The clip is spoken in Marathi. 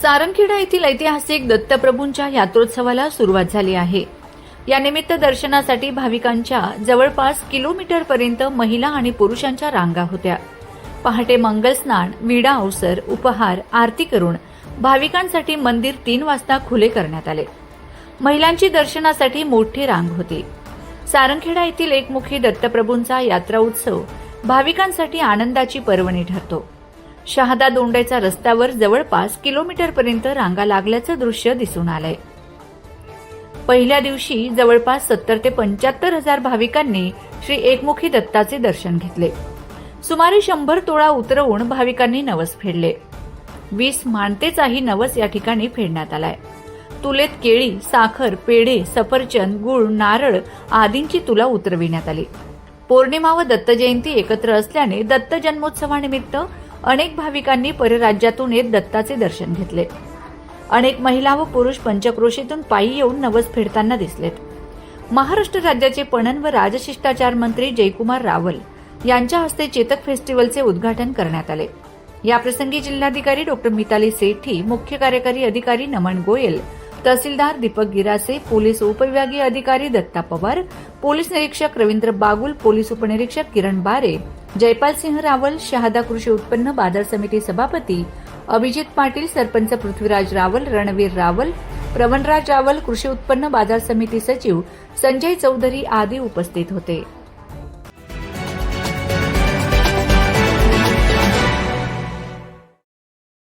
सारंगखेडा येथील ऐतिहासिक दत्तप्रभूंच्या यात्रोत्सवाला सुरुवात झाली आहे। यानिमित्त दर्शनासाठी भाविकांच्या जवळपास किलोमीटरपर्यंत महिला आणि पुरुषांच्या रांगा होत्या। पहाटे मंगल स्नान, विडा अवसर, उपहार, आरती करून भाविकांसाठी मंदिर 3 वाजता खुले करण्यात आले। महिलांची दर्शनासाठी मोठी रांग होती। सारंगखेडा येथील एकमुखी दत्तप्रभूंचा यात्रा उत्सव भाविकांसाठी आनंदाची पर्वणी ठरतो। शहादा दोंडाईचा रस्त्यावर जवळपास किलोमीटरपर्यंत रांगा लागल्याचं दृश्य दिसून आलंय। पहिल्या दिवशी जवळपास 70 ते 75 हजार भाविकांनी श्री एकमुखी दत्ताचे दर्शन घेतले। सुमारे 100 तोळा उतरवून भाविकांनी नवस फेडले। 20 माणतेचाही नवस या ठिकाणी फेडण्यात आलाय। तुलेत केळी, साखर, पेढे, सफरचंद, गुळ, नारळ आदींची तुला उतरविण्यात आली। पौर्णिमा व दत्त जयंती एकत्र असल्याने दत्त जन्मोत्सवानिमित्त अनेक भाविकांनी परराज्यातून येत दत्ताचे दर्शन घेतले। अनेक महिला व पुरुष पंचक्रोशीतून पायी येऊन नवस फेडताना दिसलेत। महाराष्ट्र राज्याचे पणन व राजशिष्टाचार मंत्री जयकुमार रावल यांच्या हस्ते चेतक फेस्टिवलचे उद्घाटन करण्यात आले। याप्रसंगी जिल्हाधिकारी डॉ. मिताली सेठी, मुख्य कार्यकारी अधिकारी नमन गोयल, तहसीलदार दीपक गिरासे, पोलीस उपविभागीय अधिकारी दत्ता पवार, पोलीस निरीक्षक रवींद्र बागुल, पोलीस उपनिरीक्षक किरण बारे, जयपाल सिंह रावल, शहादा कृषी उत्पन्न बाजार समिती सभापती अभिजित पाटील, सरपंच पृथ्वीराज रावल, रणवीर रावल, प्रवणराज रावल, कृषी उत्पन्न बाजार समिती सचिव संजय चौधरी आदी उपस्थित होते।